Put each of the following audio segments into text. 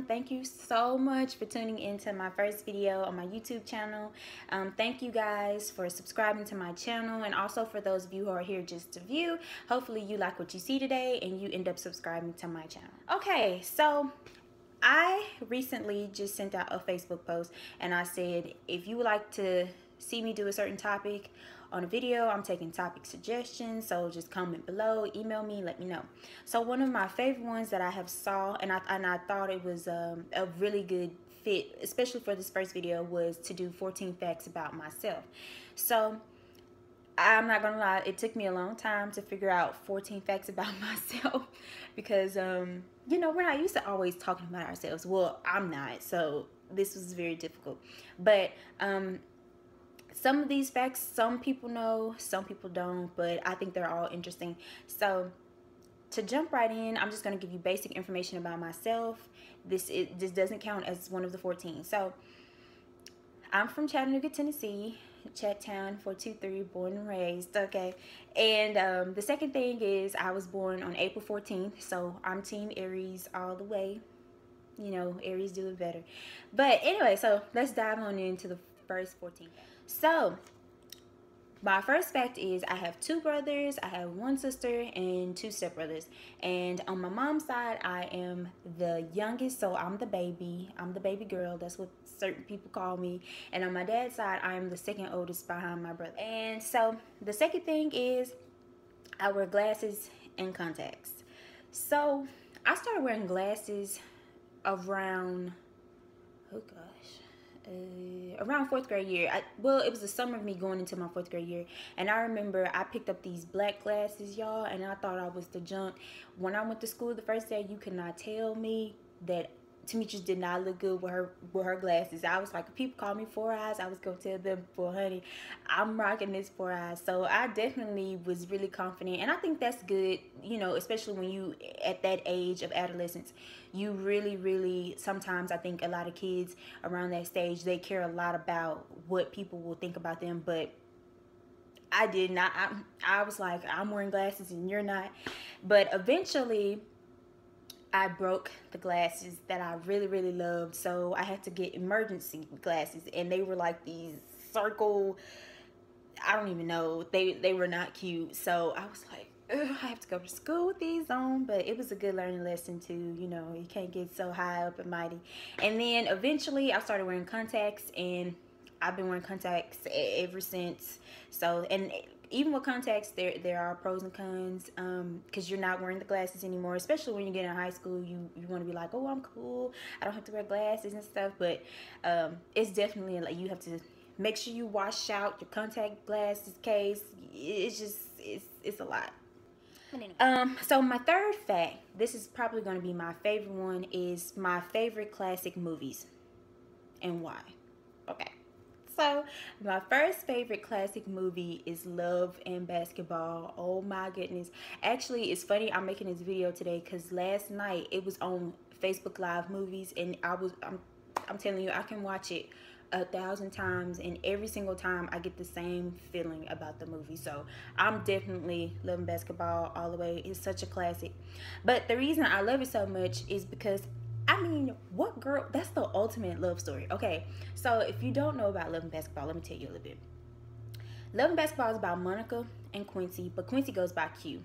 everyone. Thank you so much for tuning into my first video on my YouTube channel. Thank you guys for subscribing to my channel, and also for those of you who are here just to view. Hopefully you like what you see today and you end up subscribing to my channel. Okay, so I recently just sent out a Facebook post and I said, if you would like to see me do a certain topic on a video, I'm taking topic suggestions, so just comment below, email me, let me know. So one of my favorite ones that I have saw, and I thought it was a really good fit, especially for this first video, was to do 14 facts about myself. So I'm not gonna lie, it took me a long time to figure out 14 facts about myself because you know, we're not used to always talking about ourselves. Well, I'm not, so this was very difficult. But some of these facts, some people know, some people don't, but I think they're all interesting. So to jump right in, I'm just going to give you basic information about myself. This doesn't count as one of the 14. So I'm from Chattanooga, Tennessee, Chattown 423, born and raised. Okay, and the second thing is I was born on April 14th, so I'm Team Aries all the way. You know, Aries do it better. But anyway, so let's dive on into the first 14 facts. So my first fact is I have 2 brothers, I have 1 sister, and 2 stepbrothers. And on my mom's side, I am the youngest, so I'm the baby. I'm the baby girl. That's what certain people call me. And on my dad's side, I am the second oldest behind my brother. And so the second thing is I wear glasses and contacts. So I started wearing glasses around, oh gosh, around 4th grade year. Well, it was the summer of me going into my 4th grade year, and I remember I picked up these black glasses, y'all, and I thought I was the junk. When I went to school the first day, you could not tell me that Demetrius did not look good with her glasses. I was like, if people call me 4 eyes, I was gonna tell them, well, honey, I'm rocking this 4 eyes. So I definitely was really confident, and I think that's good, you know, especially when you at that age of adolescence. You really, sometimes I think a lot of kids around that stage, they care a lot about what people will think about them, but I did not. I was like, I'm wearing glasses and you're not. But eventually I broke the glasses that I really loved, so I had to get emergency glasses, and they were like these circle, I don't even know, they were not cute. So I was like, I have to go to school with these on, but it was a good learning lesson too. You know, you can't get so high up and mighty. And then eventually I started wearing contacts, and I've been wearing contacts ever since. So, and even with contacts, there are pros and cons, because you're not wearing the glasses anymore, especially when you get in high school. You want to be like, oh, I'm cool, I don't have to wear glasses and stuff. But it's definitely like you have to make sure you wash out your contact glasses case. It's just it's a lot. So my third fact, this is probably going to be my favorite one, is my favorite classic movies and why. Okay, so my first favorite classic movie is Love and Basketball. Oh my goodness. Actually, it's funny I'm making this video today because last night it was on Facebook Live Movies, and I'm telling you, I can watch it 1,000 times, and every single time I get the same feeling about the movie. So I'm definitely loving Basketball all the way. It's such a classic. But the reason I love it so much is because, I mean, what girl, that's the ultimate love story. Okay, so if you don't know about Love and Basketball, let me tell you a little bit. Love and Basketball is about Monica and Quincy, but Quincy goes by Q.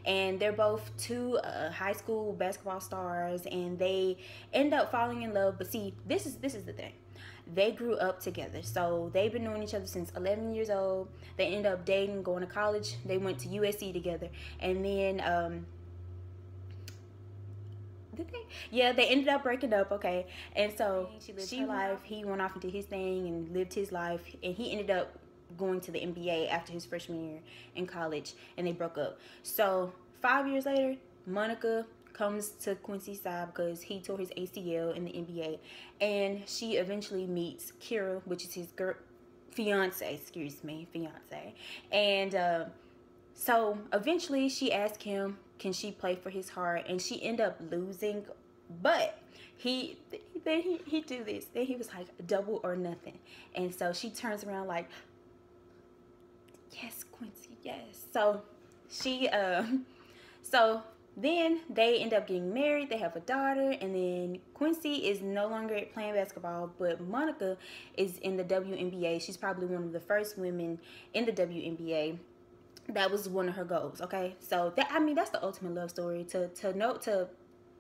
And they're both 2 high school basketball stars, and they end up falling in love. But see, this is the thing. They grew up together, so they've been knowing each other since 11 years old. They ended up dating, going to college. They went to USC together, and then did they? Yeah, they ended up breaking up. Okay, and so she lived her life. He went off into his thing and lived his life, and he ended up going to the NBA after his freshman year in college, and they broke up. So 5 years later, Monica comes to Quincy's side because he tore his ACL in the NBA, and she eventually meets Kira, which is his fiance, and so eventually she asked him, can she play for his heart, and she ended up losing, but he do this, then he was like, double or nothing. And so she turns around like, yes, Quincy, yes. So she so then they end up getting married. They have a daughter, and then Quincy is no longer playing basketball, but Monica is in the WNBA. She's probably one of the first women in the WNBA. That was one of her goals. Okay, so that, I mean, that's the ultimate love story. To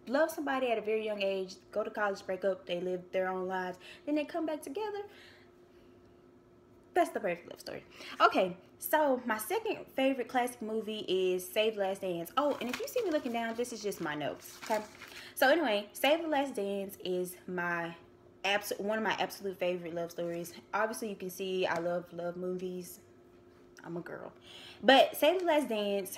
love somebody at a very young age, go to college, break up, they live their own lives, then they come back together. That's the perfect love story. Okay, so my second favorite classic movie is Save the Last Dance. Oh, and if you see me looking down, this is just my notes. Okay, so anyway, Save the Last Dance is one of my absolute favorite love stories. Obviously, you can see I love movies. I'm a girl, but Save the Last Dance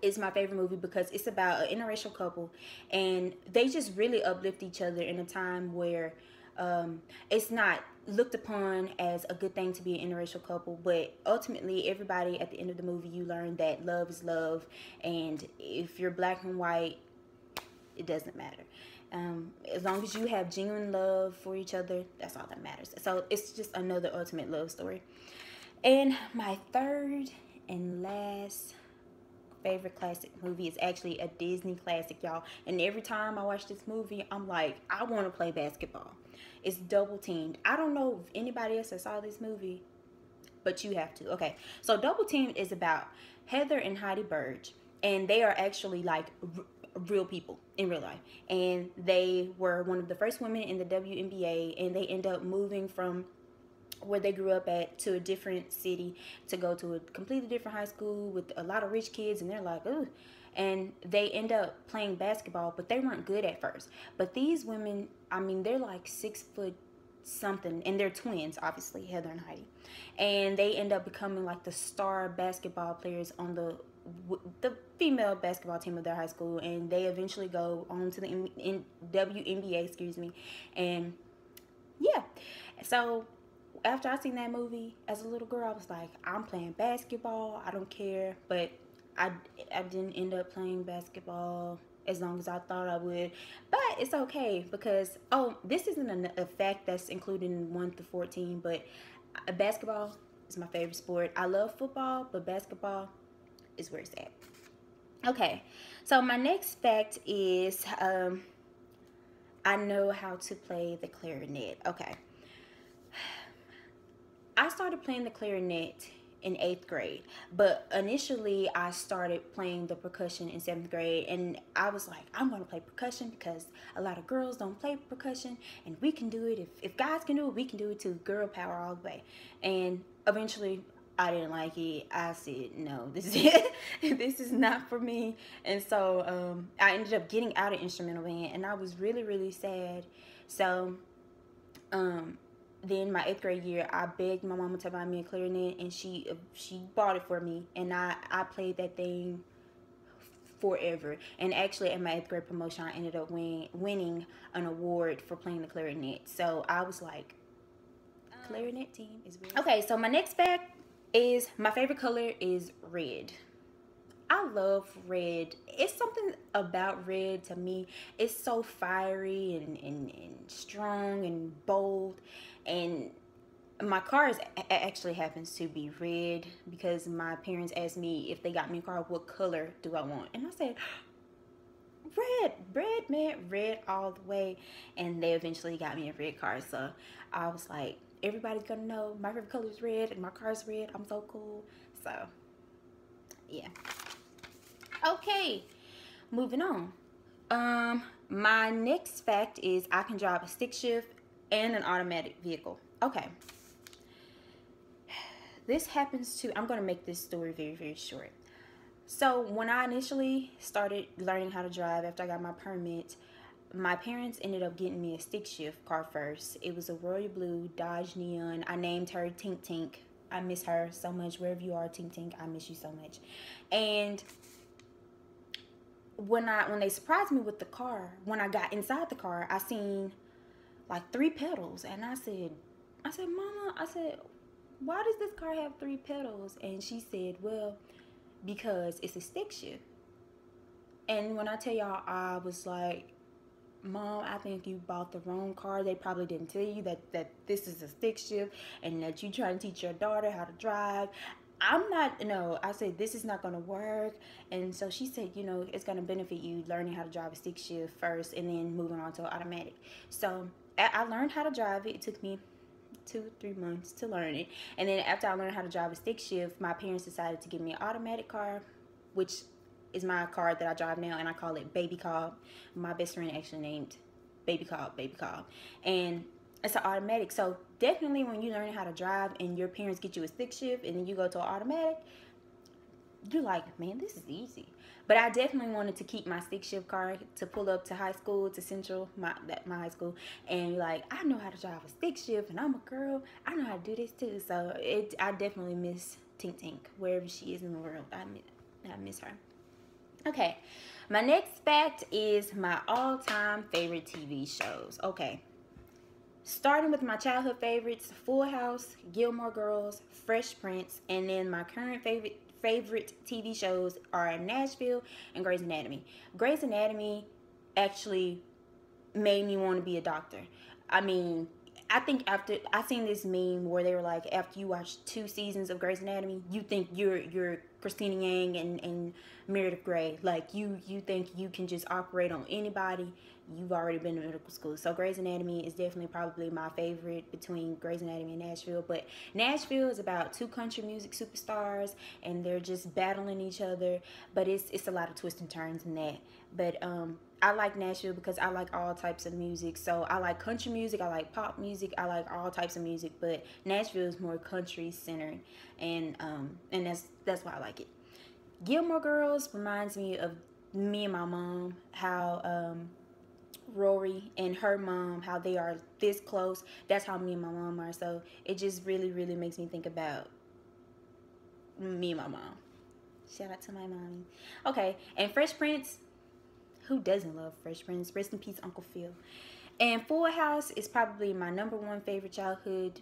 is my favorite movie because it's about an interracial couple, and they just really uplift each other in a time where it's not looked upon as a good thing to be an interracial couple, but ultimately everybody at the end of the movie, you learn that love is love, and if you're black and white, it doesn't matter. As long as you have genuine love for each other, that's all that matters. So it's just another ultimate love story. And my third and last favorite classic movie is actually a Disney classic, y'all. And every time I watch this movie, I'm like, I want to play basketball. It's Double Teamed. I don't know if anybody else has saw this movie, but you have to. Okay, so Double Teamed is about Heather and Heidi Burge, and they are actually like real people in real life. And they were one of the first women in the WNBA, and they end up moving from where they grew up at to a different city to go to a completely different high school with a lot of rich kids, and they're like, ooh, and they end up playing basketball, but they weren't good at first. But these women, I mean, they're like 6 foot something, and they're twins, obviously, Heather and Heidi, and they end up becoming like the star basketball players on the female basketball team of their high school, and they eventually go on to the WNBA, excuse me. And yeah, so after I seen that movie as a little girl, I was like, I'm playing basketball. I don't care. But I didn't end up playing basketball as long as I thought I would. But it's okay because, oh, this isn't a fact that's included in 1 through 14, but basketball is my favorite sport. I love football, but basketball is where it's at. Okay, so my next fact is I know how to play the clarinet. Okay. I started playing the clarinet in 8th grade, but initially I started playing the percussion in 7th grade, and I was like, I'm going to play percussion because a lot of girls don't play percussion, and we can do it. If guys can do it, we can do it too. Girl power all the way. And eventually I didn't like it. I said, no, this is this is not for me. And so I ended up getting out of instrumental band, and I was really, really sad. So then my 8th grade year, I begged my mama to buy me a clarinet, and she bought it for me, and I played that thing forever. And actually at my 8th grade promotion, I ended up winning an award for playing the clarinet. So I was like, clarinet team is weird. Okay, so my next fact is my favorite color is red. I love red. It's something about red to me. It's so fiery and strong and bold. And my car actually happens to be red because my parents asked me if they got me a car, what color do I want? And I said, red, man, red all the way. And they eventually got me a red car. So I was like, everybody's gonna know my favorite color is red and my car's red. I'm so cool. So yeah. Okay, moving on. My next fact is I can drive a stick shift and an automatic vehicle. Okay. This happens to, I'm going to make this story very, very short. So when I initially started learning how to drive after I got my permit, my parents ended up getting me a stick shift car first. It was a royal blue Dodge Neon. I named her Tink Tink. I miss her so much. Wherever you are, Tink Tink, I miss you so much. And when they surprised me with the car, when I got inside the car, I seen like 3 pedals, and I said, Mama, I said, why does this car have 3 pedals? And she said, well, because it's a stick shift. And when I tell y'all, I was like, Mom, I think you bought the wrong car. They probably didn't tell you that this is a stick shift and that you trying to teach your daughter how to drive. I'm not, no, I said, this is not going to work. And so she said, you know, it's going to benefit you learning how to drive a stick shift first and then moving on to automatic. So I learned how to drive it. It took me 2-3 months to learn it. And then after I learned how to drive a stick shift, my parents decided to give me an automatic car, which is my car that I drive now, and I call it Baby Cobb. My best friend actually named Baby Cobb, Baby Cobb. And it's an automatic. So definitely when you learn how to drive and your parents get you a stick shift and then you go to an automatic, you're like, man, this is easy. But I definitely wanted to keep my stick shift car to pull up to high school, to Central, my high school, and like, I know how to drive a stick shift, and I'm a girl. I know how to do this too. So I definitely miss Tink Tink wherever she is in the world. I miss her. Okay, my next fact is my all-time favorite TV shows. Okay, starting with my childhood favorites: Full House, Gilmore Girls, Fresh Prince, and then my current favorite TV shows are Nashville and Grey's Anatomy. Grey's Anatomy actually made me want to be a doctor. I mean, I think after I seen this meme where they were like, after you watch 2 seasons of Grey's Anatomy, you think you're Christina Yang and Meredith Grey. Like you think you can just operate on anybody. You've already been to medical school. So Grey's Anatomy is definitely probably my favorite between Grey's Anatomy and Nashville. But Nashville is about 2 country music superstars and they're just battling each other. But it's a lot of twists and turns in that. But I like Nashville because I like all types of music. So I like country music, I like pop music, I like all types of music. But Nashville is more country centered, and that's why I like it. Gilmore Girls reminds me of me and my mom, how Rory and her mom, how they are this close. That's how me and my mom are. So it just really, really makes me think about me and my mom. Shout out to my mommy. Okay, and Fresh Prince. Who doesn't love Fresh Prince? Rest in peace, Uncle Phil. And Full House is probably my #1 favorite childhood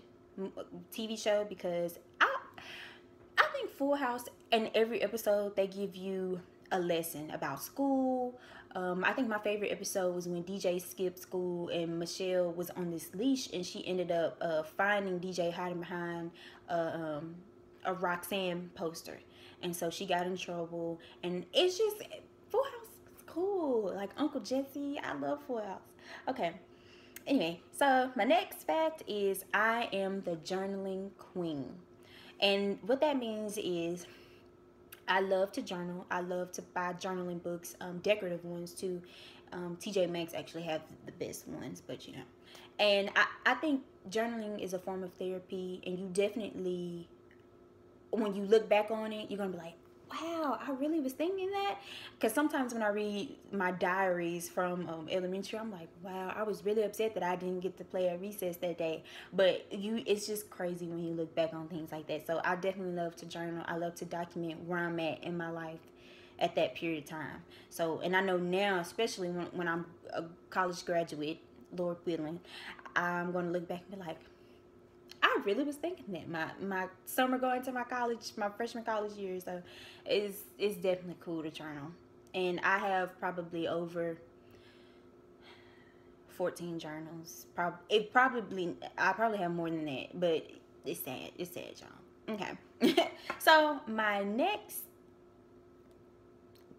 TV show because I think Full House, in every episode they give you a lesson about school. I think my favorite episode was when DJ skipped school and Michelle was on this leash and she ended up finding DJ hiding behind a Roxanne poster, and so she got in trouble. And it's just Full House is cool. Like Uncle Jesse, I love Full House. Okay. Anyway, so my next fact is I am the journaling queen. And what that means is I love to journal. I love to buy journaling books, decorative ones too. TJ Maxx actually have the best ones, but you know. And I think journaling is a form of therapy, and you definitely, when you look back on it, you're going to be like, wow, I really was thinking that. Because sometimes when I read my diaries from elementary, I'm like, wow, I was really upset that I didn't get to play at recess that day. But it's just crazy when you look back on things like that. So I definitely love to journal. I love to document where I'm at in my life at that period of time. So, and I know now, especially when I'm a college graduate, Lord willing, I'm going to look back and be like, I really was thinking that my summer going to my college, my freshman college year. So it's definitely cool to journal. And I have probably over 14 journals. I probably have more than that, but it's sad. It's sad, y'all. Okay. So my next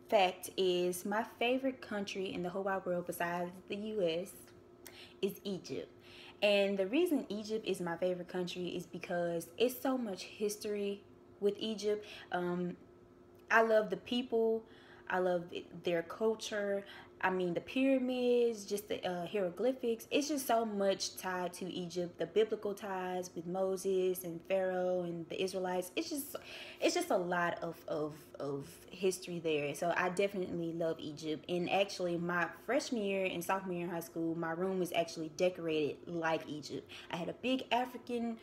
fact is my favorite country in the whole wide world besides the US is Egypt. And the reason Egypt is my favorite country is because it's so much history with Egypt. I love the people. I love their culture. I mean, the pyramids, just the hieroglyphics. It's just so much tied to Egypt. The biblical ties with Moses and Pharaoh and the Israelites. It's just a lot of history there. So I definitely love Egypt. And actually, my freshman year and sophomore year in high school, my room was actually decorated like Egypt. I had a big African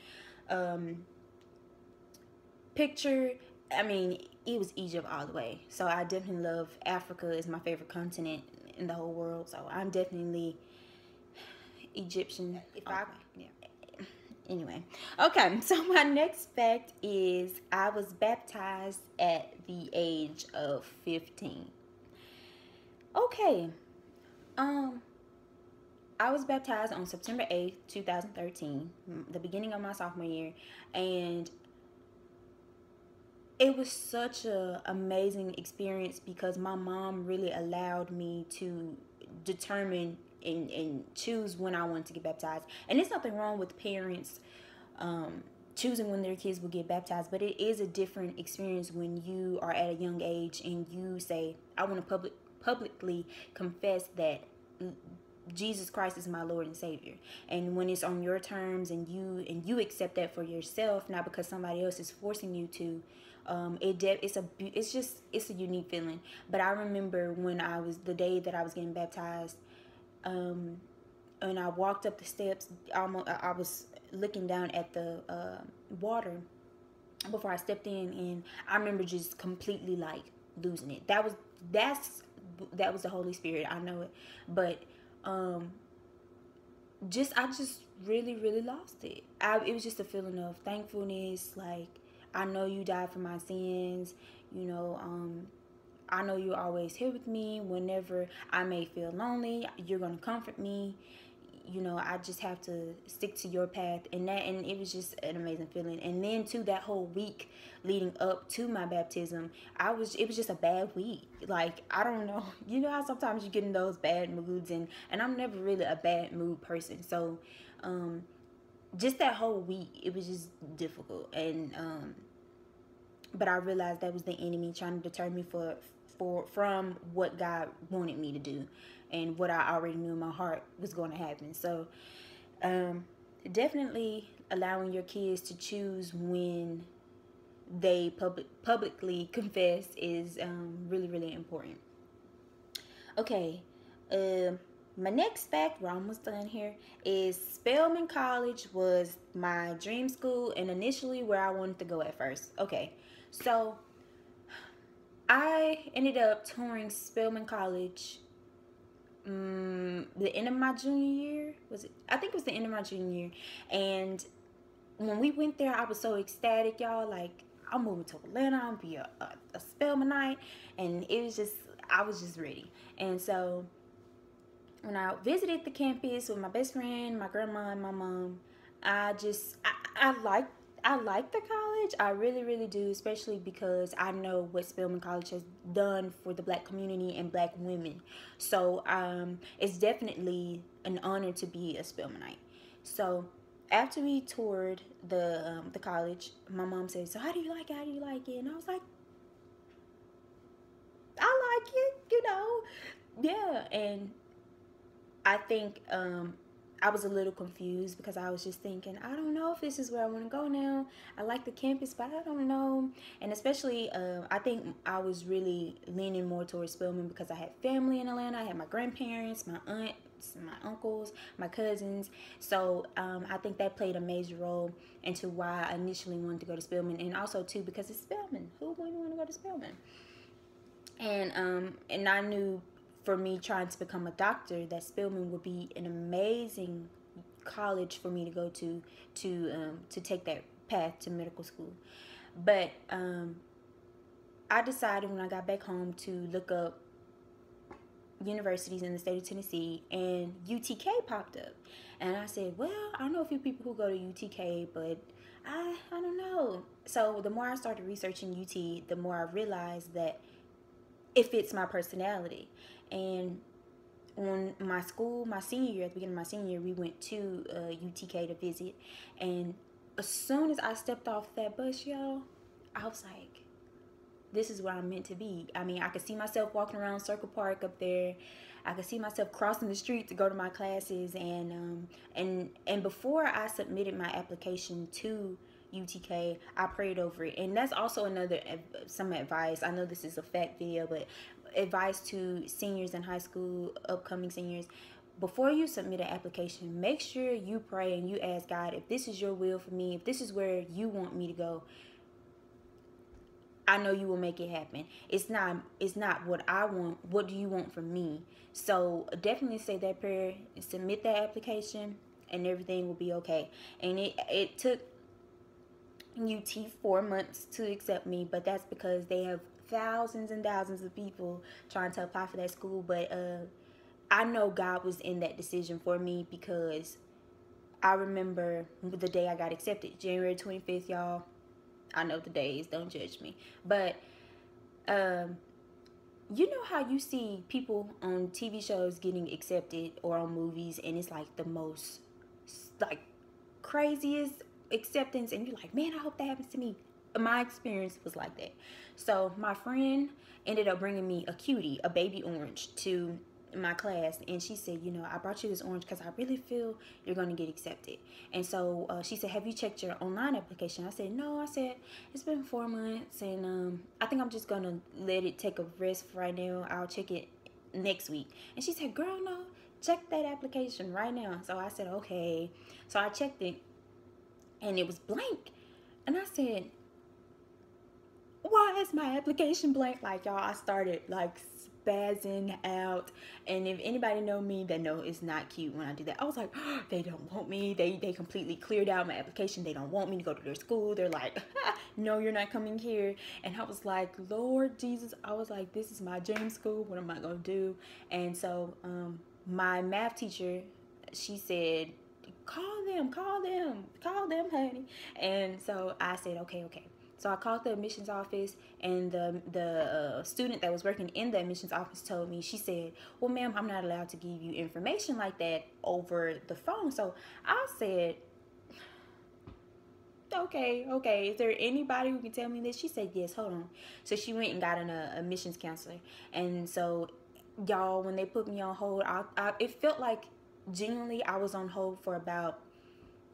picture. I mean, it was Egypt all the way. So I definitely love Africa. Is my favorite continent in the whole world. So I'm definitely Egyptian. Anyway, okay. So my next fact is I was baptized at the age of 15. Okay. I was baptized on September 8th, 2013, the beginning of my sophomore year, and it was such a amazing experience because my mom really allowed me to determine and choose when I wanted to get baptized. And there's nothing wrong with parents choosing when their kids will get baptized, but it is a different experience when you are at a young age and you say, I want to publicly confess that Jesus Christ is my Lord and Savior. And when it's on your terms and you accept that for yourself, not because somebody else is forcing you to, it's a unique feeling. But I remember when the day that I was getting baptized, and I walked up the steps. I was looking down at the water before I stepped in, and I remember just completely like losing it. That was the Holy Spirit. I know it, but I just really lost it. It was just a feeling of thankfulness, like I know you died for my sins, you know. I know you're always here with me whenever I may feel lonely. You're gonna comfort me. You know, I just have to stick to your path, and it was just an amazing feeling. And then too, that whole week leading up to my baptism, it was just a bad week. Like, I don't know, you know how sometimes you get in those bad moods, and I'm never really a bad mood person. So, just that whole week, it was just difficult, and but I realized that was the enemy trying to deter me from what God wanted me to do and what I already knew in my heart was going to happen. So definitely allowing your kids to choose when they publicly confess is really important. Okay, my next fact, we're almost done here, is Spelman College was my dream school and initially where I wanted to go at first. Okay, so I ended up touring Spelman College the end of my junior year. Was it? I think it was the end of my junior year. And when we went there, I was so ecstatic, y'all. Like, I'm moving to Atlanta. I'm gonna be a Spelmanite. And it was just, I was just ready. And so when I visited the campus with my best friend, my grandma, and my mom, I like the college. I really do, especially because I know what Spelman College has done for the Black community and Black women. So it's definitely an honor to be a Spelmanite. So after we toured the college, my mom said, "So how do you like it? How do you like it?" And I was like, "I like it, you know, yeah." And I think I was a little confused because I was just thinking, I don't know if this is where I want to go now. I like the campus, but I don't know. And especially, I think I was really leaning more towards Spelman because I had family in Atlanta. I had my grandparents, my aunts, my uncles, my cousins. So I think that played a major role into why I initially wanted to go to Spelman. And also, too, because it's Spelman. Who wouldn't want to go to Spelman? And I knew for me trying to become a doctor that Spelman would be an amazing college for me to go to take that path to medical school. But I decided when I got back home to look up universities in the state of Tennessee, and UTK popped up. And I said, well, I know a few people who go to UTK, but I don't know. So the more I started researching UT, the more I realized that it fits my personality. And on my senior year, at the beginning of my senior year, we went to UTK to visit. And as soon as I stepped off that bus, y'all, I was like, this is where I'm meant to be. I mean, I could see myself walking around Circle Park up there. I could see myself crossing the street to go to my classes. And before I submitted my application to UTK, I prayed over it. And that's also some advice. I know this is a fact video, but advice to seniors in high school, upcoming seniors: before you submit an application, make sure you pray and you ask God, if this is your will for me, if this is where you want me to go, I know you will make it happen. It's not what I want. What do you want from me? So definitely say that prayer, submit that application, and everything will be okay. And it took UT 4 months to accept me, but that's because they have thousands and thousands of people trying to apply for that school. But I know God was in that decision for me, because I remember the day I got accepted, January 25th, y'all. I know the days, don't judge me. But you know how you see people on TV shows getting accepted or on movies, and it's like the most like craziest acceptance, and you're like, man, I hope that happens to me. My experience was like that. So my friend ended up bringing me a cutie, a baby orange, to my class, and she said, you know, I brought you this orange because I really feel you're going to get accepted. And so she said, have you checked your online application? I said, no. I said, it's been 4 months, and I think I'm just going to let it take a rest for right now. I'll check it next week. And she said, girl, no, check that application right now. So I said, okay. So I checked it, and it was blank. And I said, why is my application blank? Like, y'all, I started like spazzing out. And if anybody know me, they know it's not cute when I do that. I was like, oh, they don't want me. They completely cleared out my application. They don't want me to go to their school. They're like, no, you're not coming here. And I was like, Lord Jesus, I was like, this is my dream school. What am I gonna do? And so my math teacher, she said, call them, honey. And so I said, okay. So I called the admissions office, and the student that was working in the admissions office told me, she said, well, ma'am, I'm not allowed to give you information like that over the phone. So I said, okay, is there anybody who can tell me this? She said, yes, hold on. So she went and got an admissions counselor. And so, y'all, when they put me on hold, it felt like genuinely I was on hold for about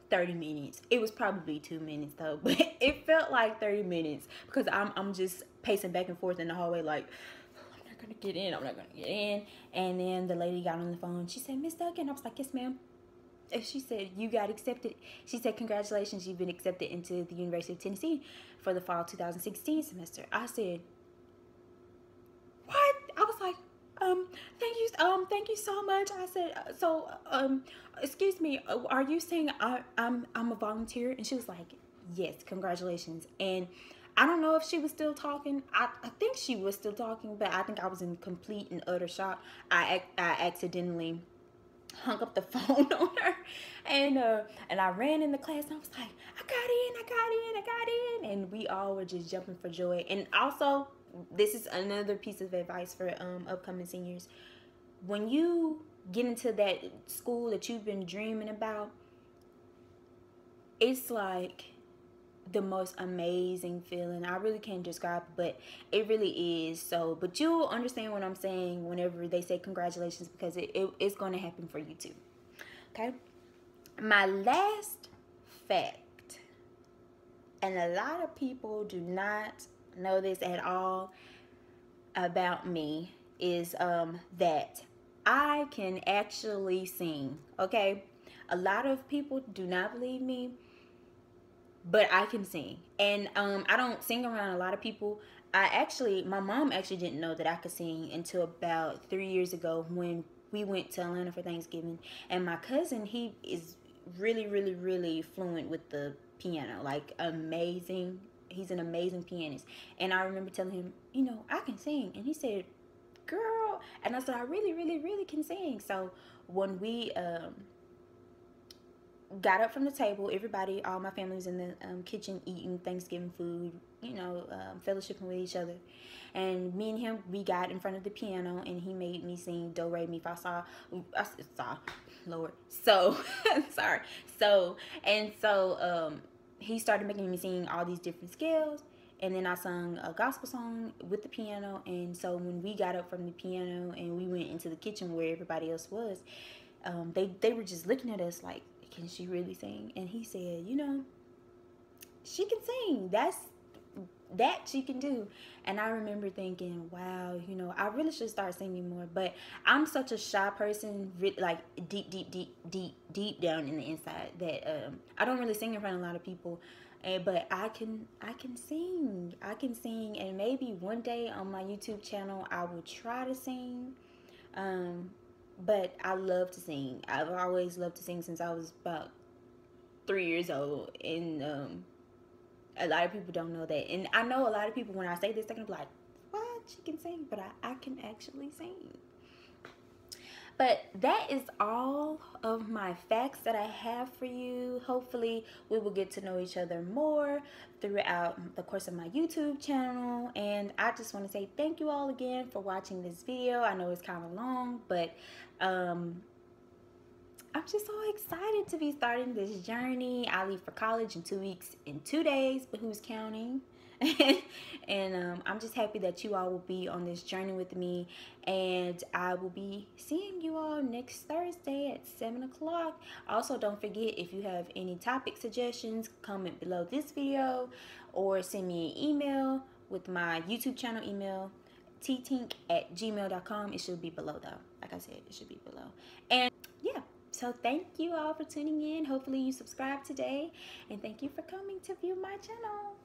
30 minutes. It was probably 2 minutes though, but it felt like 30 minutes because I'm just pacing back and forth in the hallway like, I'm not gonna get in. And then the lady got on the phone. She said, Miss Duncan. I was like, yes, ma'am. And she said, you got accepted. She said, congratulations, you've been accepted into the University of Tennessee for the fall 2016 semester. I said, what? I was like, thank you so much. I said, excuse me, are you saying I'm a volunteer? And she was like, yes, congratulations. And I don't know if she was still talking. I think she was still talking, but I think I was in complete and utter shock. I accidentally hung up the phone on her, and I ran in the class, and I was like, I got in, and we all were just jumping for joy. And also, this is another piece of advice for upcoming seniors. When you get into that school that you've been dreaming about, it's like the most amazing feeling. I really can't describe it, but it really is. So, but you'll understand what I'm saying whenever they say congratulations, because it's going to happen for you too. Okay? My last fact, and a lot of people do not know this at all about me, is that I can actually sing. Okay? A lot of people do not believe me, but I can sing. And I don't sing around a lot of people. My mom actually didn't know that I could sing until about 3 years ago when we went to Atlanta for Thanksgiving. And my cousin, he is really, really, really fluent with the piano, like amazing. He's an amazing pianist. And I remember telling him, you know, I can sing. And he said, girl. And I said, I really, really, really can sing. So when we got up from the table, everybody, all my family was in the kitchen eating Thanksgiving food, you know, fellowshipping with each other. And me and him, we got in front of the piano, and he made me sing do, re, mi, fa, sol. I said, Lord. So, sorry. So, he started making me sing all these different scales. And then I sung a gospel song with the piano. And so when we got up from the piano and we went into the kitchen where everybody else was, they were just looking at us like, can she really sing? And he said, you know, she can sing. That she can do. And I remember thinking, wow, you know, I really should start singing more. But I'm such a shy person, like deep down in the inside, that I don't really sing in front of a lot of people. But I can sing. I can sing, and maybe one day on my YouTube channel I will try to sing. But I love to sing. I've always loved to sing since I was about 3 years old. And a lot of people don't know that. And I know a lot of people, when I say this, they're going to be like, what? She can sing? But I can actually sing. But that is all of my facts that I have for you. Hopefully we will get to know each other more throughout the course of my YouTube channel. And I just want to say thank you all again for watching this video. I know it's kind of long, but I'm just so excited to be starting this journey. I leave for college in 2 weeks, in 2 days, but who's counting? And I'm just happy that you all will be on this journey with me, and I will be seeing you all next Thursday at 7 o'clock. Also, don't forget, if you have any topic suggestions, comment below this video or send me an email with my YouTube channel email, ttink@gmail.com. It should be below though. Like I said, it should be below. And yeah, so thank you all for tuning in. Hopefully you subscribe today, and thank you for coming to view my channel.